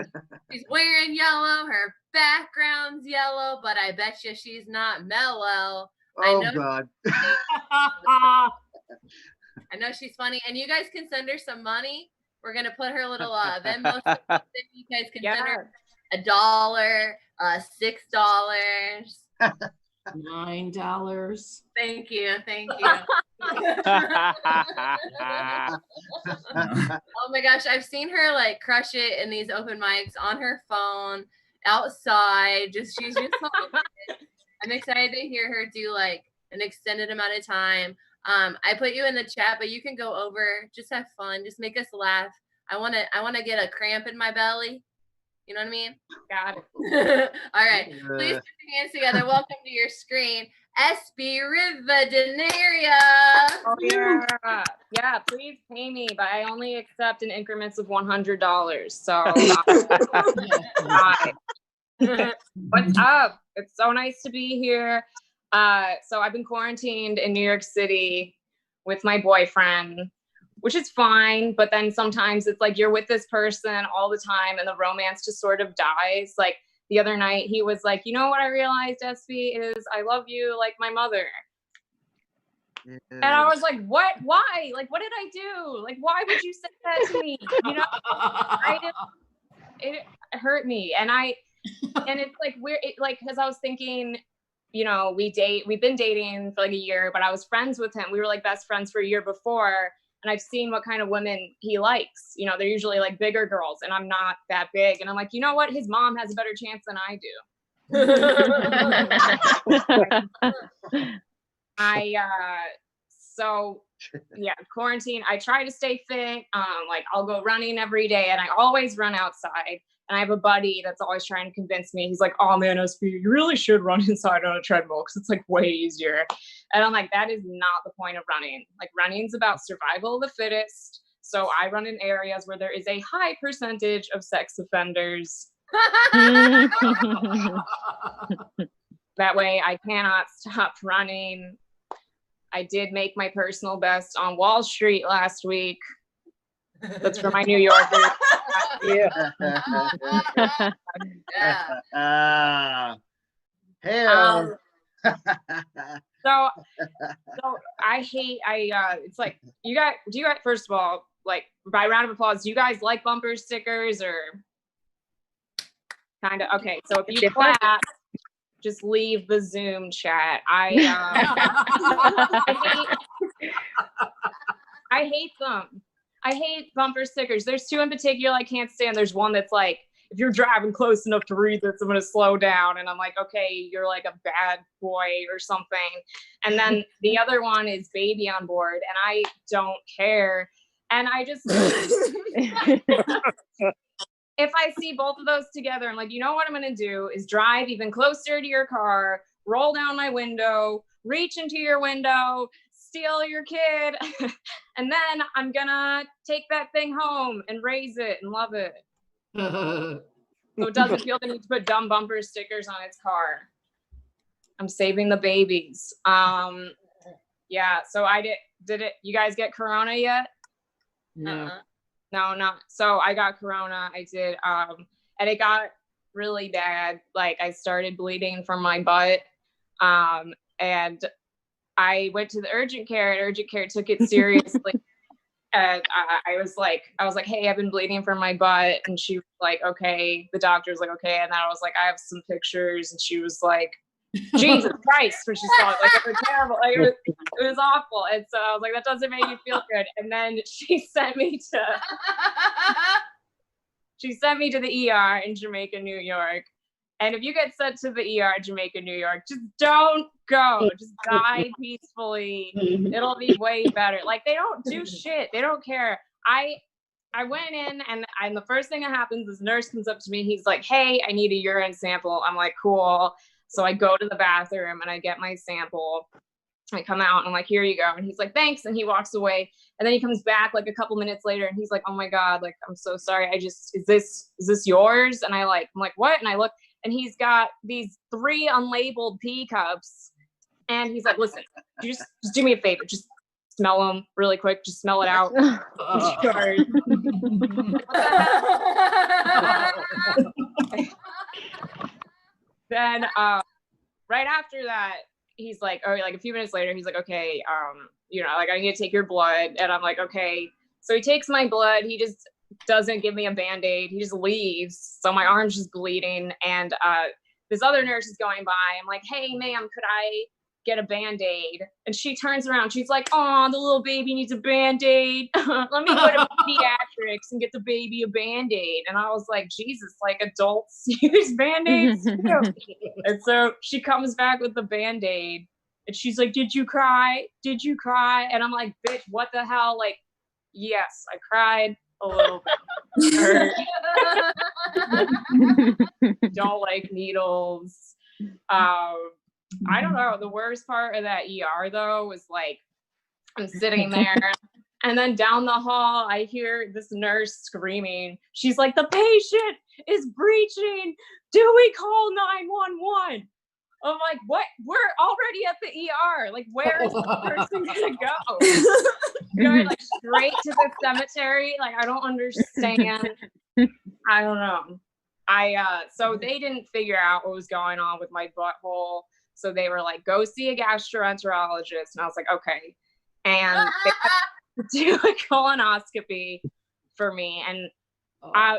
She's wearing yellow, her background's yellow, but I bet you she's not mellow. Oh God. I know she's funny, and you guys can send her some money. We're gonna put her little Venmo. You guys can send her $1, $6, $9. Thank you. Oh my gosh, I've seen her like crush it in these open mics on her phone, outside. She's just so I'm excited to hear her do like an extended amount of time. I put you in the chat, but you can go over, just have fun, just make us laugh. I wanna get a cramp in my belly. You know what I mean? Got it. All right. Please put your hands together. Welcome to your screen. SB Rivadenaria. Oh yeah. Yeah, please pay me, but I only accept in increments of $100. So hi. What's up? It's so nice to be here. So I've been quarantined in New York City with my boyfriend, which is fine. But then sometimes it's like you're with this person all the time and the romance just sort of dies. Like the other night, he was like, you know what I realized, SB, is I love you like my mother. Yeah. And I was like, what? Why? Like, what did I do? Like, why would you say that to me? You know, it hurt me. And it's like weird, like, because I was thinking, you know, we've been dating for like a year, but I was friends with him. We were like best friends for a year before. And I've seen what kind of women he likes. You know, they're usually like bigger girls, and I'm not that big. And I'm like, you know what? His mom has a better chance than I do. So yeah, quarantine, I try to stay fit. Like I'll go running every day, and I always run outside. And I have a buddy that's always trying to convince me. He's like, oh man, SB, you really should run inside on a treadmill because it's like way easier. And I'm like, that is not the point of running. Like running's about survival of the fittest. So I run in areas where there is a high percentage of sex offenders. That way I cannot stop running. I did make my personal best on Wall Street last week. That's for my New Yorkers. Yeah. Hell. So it's like, do you guys, first of all, like by round of applause, do you guys like bumper stickers or kind of? Okay, so if you clap, just leave the Zoom chat. I hate them. I hate bumper stickers. There's two in particular I can't stand. There's one that's like, if you're driving close enough to read this, I'm going to slow down. And I'm like, okay, you're like a bad boy or something. And then the other one is baby on board. And I don't care. And I just, if I see both of those together, I'm like, you know what I'm going to do is drive even closer to your car, roll down my window, reach into your window, steal your kid. And then I'm going to take that thing home and raise it and love it. So it doesn't feel the need to put dumb bumper stickers on its car. I'm saving the babies. Yeah, so I did it. You guys get corona yet? No. No, not. So I got corona. I did. And it got really bad. Like I started bleeding from my butt. And I went to the urgent care, and urgent care took it seriously. And I was like, hey, I've been bleeding from my butt. And she was like, okay. The doctor was like, okay. And then I was like, I have some pictures. And she was like, Jesus Christ, when she saw it, like it was terrible. Like it was awful. And so I was like, that doesn't make you feel good. And then she sent me to the ER in Jamaica, New York. And if you get sent to the ER in Jamaica, New York, just don't go. Just die peacefully. It'll be way better. Like they don't do shit. They don't care. I went in, and the first thing that happens is nurse comes up to me. He's like, hey, I need a urine sample. I'm like, cool. So I go to the bathroom and I get my sample. I come out and I'm like, here you go. And he's like, thanks. And he walks away. And then he comes back like a couple minutes later and he's like, oh my God, like, I'm so sorry. is this yours? And I'm like, what? And I look, and he's got these 3 unlabeled pee cups. And he's like, listen, just do me a favor. Just smell them really quick. Just smell it out. Then right after that, he's like, oh, like a few minutes later, he's like, okay, you know, like I need to take your blood. And I'm like, okay. So he takes my blood. He just doesn't give me a Band-Aid. He just leaves. So my arm's just bleeding. And this other nurse is going by. I'm like, hey, ma'am, could I get a Band-Aid? And she turns around. She's like, oh, the little baby needs a Band-Aid. Let me go to pediatrics and get the baby a Band-Aid. And I was like, Jesus, like adults use Band-Aids too. And so she comes back with the Band-Aid and she's like, did you cry? Did you cry? And I'm like, bitch, what the hell? Like, yes, I cried a little bit. Don't like needles. I don't know. The worst part of that ER though was like, I'm sitting there and then down the hall, I hear this nurse screaming. She's like, the patient is breaching. Do we call 911? I'm like, what? We're already at the ER. Like, where is the person gonna go? Going like straight to the cemetery? Like, I don't understand. I don't know. So they didn't figure out what was going on with my butthole. So they were like, go see a gastroenterologist. And I was like, okay. And they had to do a colonoscopy for me. And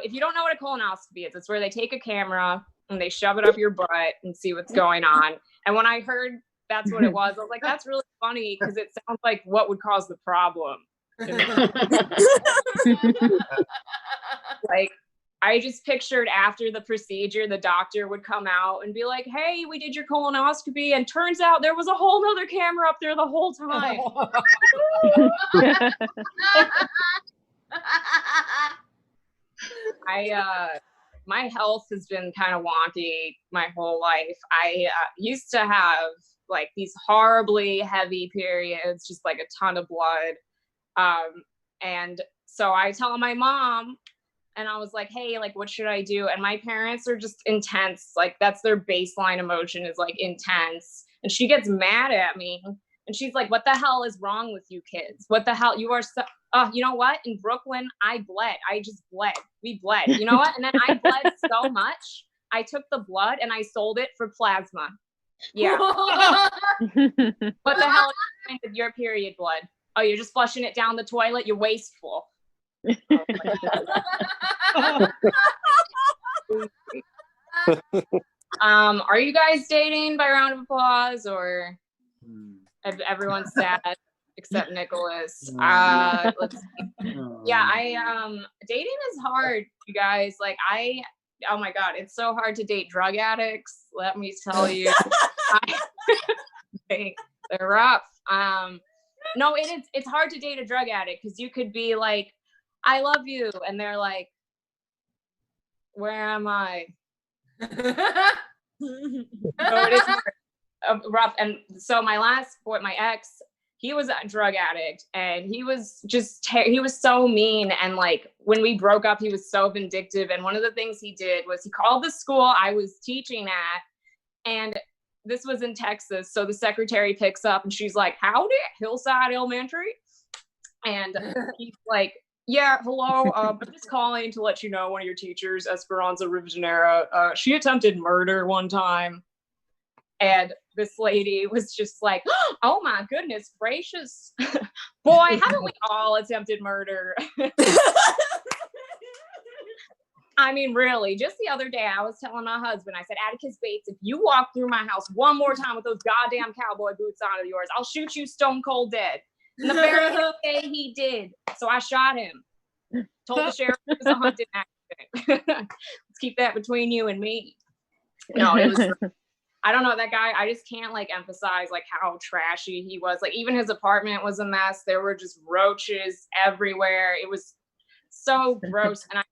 if you don't know what a colonoscopy is, it's where they take a camera and they shove it up your butt and see what's going on. And when I heard that's what it was, I was like, that's really funny because it sounds like what would cause the problem. Like, I just pictured after the procedure, the doctor would come out and be like, hey, we did your colonoscopy. And turns out there was a whole nother camera up there the whole time. My health has been kind of wonky my whole life. I used to have like these horribly heavy periods, just like a ton of blood. And so I tell my mom, and I was like, hey, like, what should I do? And my parents are just intense. Like, that's their baseline emotion is like intense. And she gets mad at me. And she's like, what the hell is wrong with you kids? What the hell? You are so, you know what? In Brooklyn, I bled. I just bled. We bled. You know what? And then I bled so much. I took the blood and I sold it for plasma. Yeah. What the hell is with your period blood? Oh, you're just flushing it down the toilet? You're wasteful. Are you guys dating by round of applause or everyone's sad except Nicholas? Let's see. Yeah, dating is hard, you guys. Like oh my God, it's so hard to date drug addicts. Let me tell you, they're rough. No, it's hard to date a drug addict because you could be like, I love you. And they're like, where am I? No, it is hard. Rough. And so my last boy, my ex, he was a drug addict and he was just, he was so mean. And like, when we broke up, he was so vindictive. And one of the things he did was he called the school I was teaching at, and this was in Texas. So the secretary picks up and she's like, howdy, Hillside Elementary. And he's like, yeah, hello. I'm just calling to let you know one of your teachers, Esperanza Rivadeneira, she attempted murder one time. And this lady was just like, oh my goodness gracious. Boy, haven't we all attempted murder? I mean, really, just the other day, I was telling my husband, I said, Atticus Bates, if you walk through my house one more time with those goddamn cowboy boots on of yours, I'll shoot you stone cold dead. And the very next day he did. So I shot him. Told the sheriff it was a hunting accident. Let's keep that between you and me. No, it was, I don't know, that guy, I just can't like emphasize like how trashy he was. Like even his apartment was a mess. There were just roaches everywhere. It was so gross. And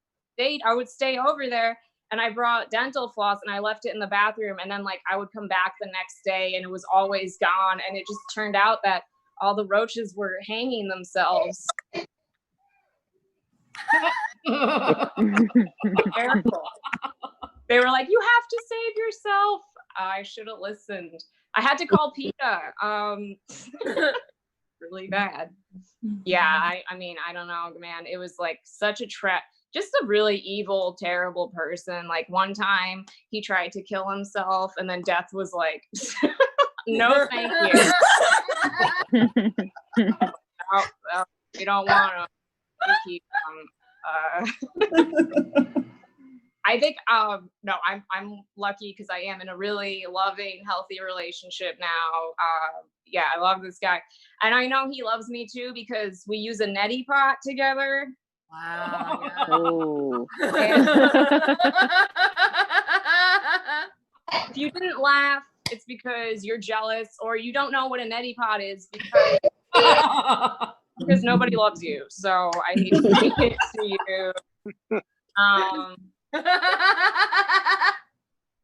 I would stay over there and I brought dental floss and I left it in the bathroom. And then like I would come back the next day and it was always gone. And it just turned out that all the roaches were hanging themselves. Terrible. They were like, you have to save yourself. I should have listened. I had to call PETA. Really bad. Yeah, I mean, I don't know, man. It was like such a just a really evil, terrible person. Like one time he tried to kill himself and then death was like, no, thank you. No, we don't want to keep I think no, I'm lucky because I am in a really loving, healthy relationship now. Yeah, I love this guy. And I know he loves me too because we use a neti pot together. Wow. Yeah. Oh. If you didn't laugh, it's because you're jealous or you don't know what a neti pot is because nobody loves you. So I hate to say it to you.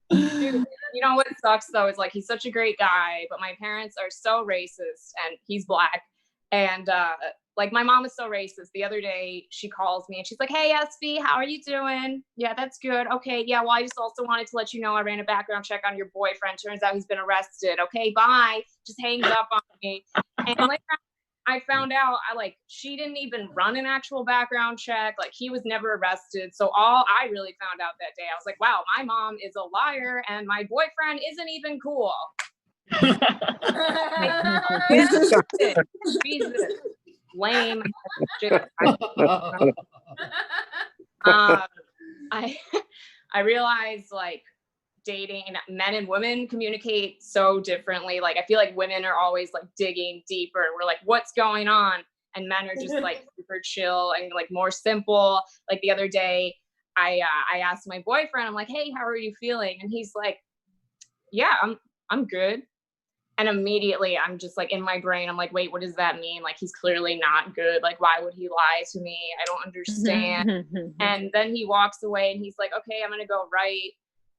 Dude, you know what sucks though is like he's such a great guy, but my parents are so racist and he's black. And like my mom is so racist. The other day she calls me and she's like, hey, SB, how are you doing? Yeah, that's good. Okay. Yeah. Well, I just also wanted to let you know I ran a background check on your boyfriend. Turns out he's been arrested. Okay, bye. Just hangs up on me. And later I found out she didn't even run an actual background check. Like he was never arrested. So all I really found out that day, I was like, wow, my mom is a liar and my boyfriend isn't even cool. Jesus. Lame. I realized like dating men and women communicate so differently. Like I feel like women are always like digging deeper. We're like, what's going on? And men are just like super chill and like more simple. Like the other day, I asked my boyfriend, I'm like, hey, how are you feeling? And he's like, yeah, I'm good. And immediately I'm just like in my brain, I'm like, wait, what does that mean? Like, he's clearly not good. Like, why would he lie to me? I don't understand. And then he walks away and he's like, okay, I'm going to go write.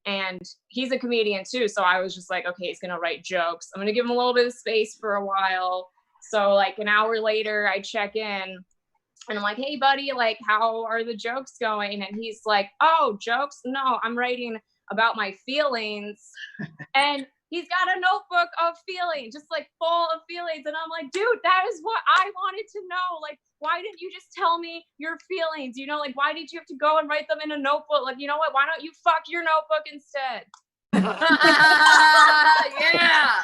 And he's a comedian too. So I was just like, okay, he's going to write jokes. I'm going to give him a little bit of space for a while. So like an hour later, I check in and I'm like, hey buddy, like, how are the jokes going? And he's like, oh, jokes? No, I'm writing about my feelings. And he's got a notebook of feelings, just like full of feelings. And I'm like, dude, that is what I wanted to know. Like, why didn't you just tell me your feelings? You know, like, why did you have to go and write them in a notebook? Like, you know what? Why don't you fuck your notebook instead? Yeah.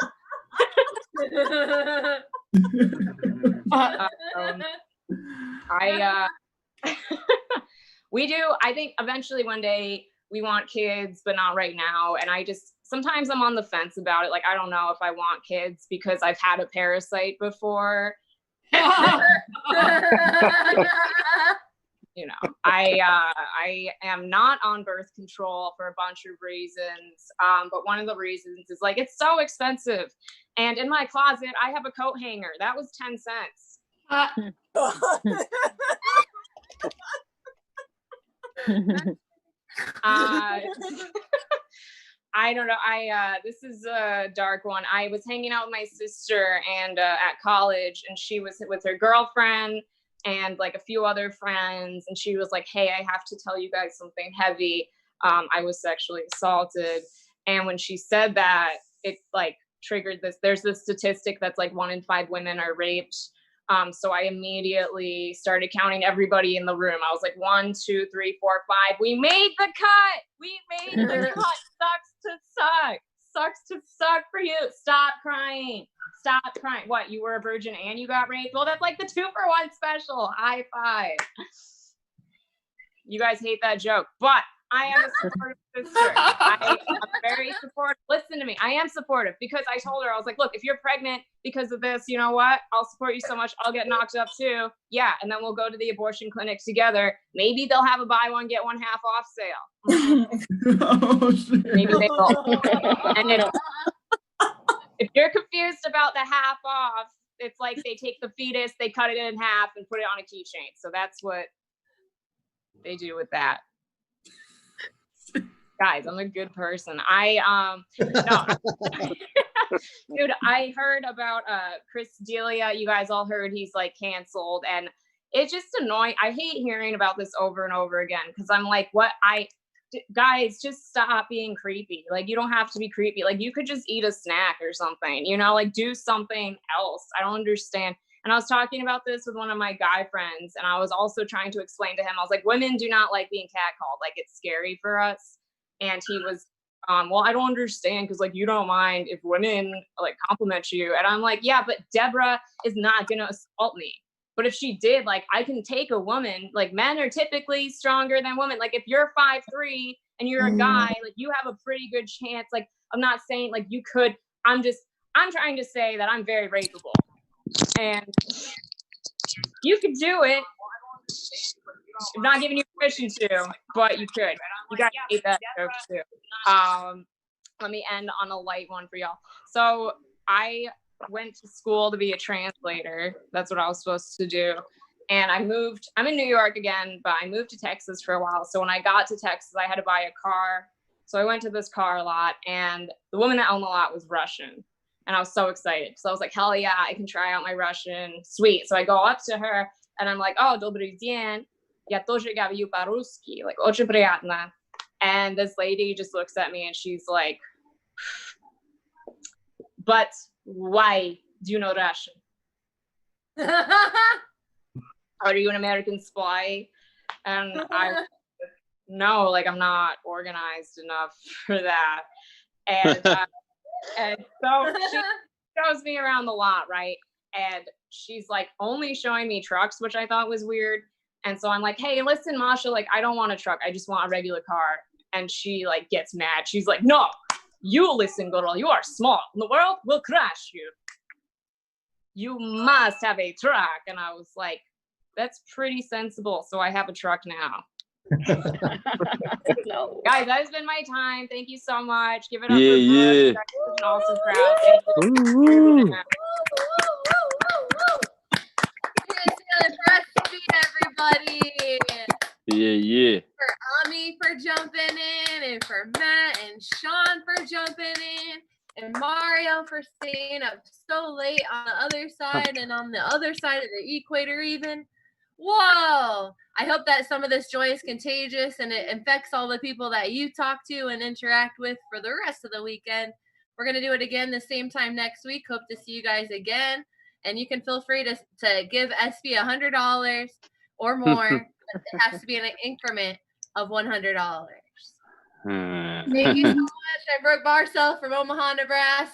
I think eventually one day we want kids, but not right now. And sometimes I'm on the fence about it. Like, I don't know if I want kids because I've had a parasite before. You know, I am not on birth control for a bunch of reasons. But one of the reasons is like, it's so expensive. And in my closet, I have a coat hanger. That was 10 cents. I don't know. This is a dark one. I was hanging out with my sister and at college, and she was with her girlfriend and like a few other friends. And she was like, hey, I have to tell you guys something heavy. I was sexually assaulted. And when she said that, it like triggered this. There's this statistic that's like 1 in 5 women are raped. So I immediately started counting everybody in the room. I was like, 1, 2, 3, 4, 5. We made the cut. We made the cut. Sucks to suck. Sucks to suck for you. Stop crying. Stop crying. What? You were a virgin and you got raped? Well, that's like the 2-for-1 special. High five. You guys hate that joke, but I am a supportive sister. I am very supportive. Listen to me. I am supportive because I told her, I was like, look, if you're pregnant because of this, you know what? I'll support you so much. I'll get knocked up too. Yeah. And then we'll go to the abortion clinic together. Maybe they'll have a buy one, get one half off sale. Oh, shit. Maybe they will. And if you're confused about the half off, it's like they take the fetus, they cut it in half and put it on a keychain. So that's what they do with that. Guys, I'm a good person. No. Dude, I heard about Chris D'Elia. You guys all heard he's like canceled, and it's just annoying. I hate hearing about this over and over again because I'm like, guys, just stop being creepy. Like, you don't have to be creepy. Like, you could just eat a snack or something, you know, like do something else. I don't understand. And I was talking about this with one of my guy friends, and I was also trying to explain to him, I was like, women do not like being catcalled. Like, it's scary for us. And he was, well, I don't understand because like you don't mind if women like compliment you. And I'm like, yeah, but Deborah is not gonna assault me. But if she did, like, I can take a woman. Like, men are typically stronger than women. Like, if you're 5'3" and you're a guy, like, you have a pretty good chance. Like, I'm not saying like you could. I'm trying to say that I'm very rapeable, and you could do it. I'm not giving you permission to, but you could. You guys hate that joke too. Let me end on a light one for y'all. So I went to school to be a translator. That's what I was supposed to do. And I'm in New York again, but I moved to Texas for a while. So when I got to Texas, I had to buy a car. So I went to this car lot, and the woman that owned the lot was Russian. And I was so excited. So I was like, hell yeah, I can try out my Russian. Sweet. So I go up to her and I'm like, oh, добрый день. Я тоже говорю по-русски. Like, очень приятно. And this lady just looks at me and she's like, but why do you know Russian? Are you an American spy? And I, no, like I'm not organized enough for that. And so she shows me around the lot, right? And she's like only showing me trucks, which I thought was weird. And so I'm like, hey, listen, Masha, like I don't want a truck. I just want a regular car. And she like gets mad. She's like, no, you listen, girl. You are small. The world will crash you. You must have a truck. And I was like, that's pretty sensible. So I have a truck now. No. Guys, that has been my time. Thank you so much. Give it up Yeah, for yeah. Brooke. That was an awesome crowd. Thank you. Woo-hoo. Everybody. Yeah. For Ami for jumping in, and for Matt and Sean for jumping in, and Mario for staying up so late on the other side and on the other side of the equator even. Whoa! I hope that some of this joy is contagious and it infects all the people that you talk to and interact with for the rest of the weekend. We're going to do it again the same time next week. Hope to see you guys again. And you can feel free to give SB $100 or more. It has to be in an increment of $100. Thank you so much. I'm Brooke Barcel from Omaha, Nebraska.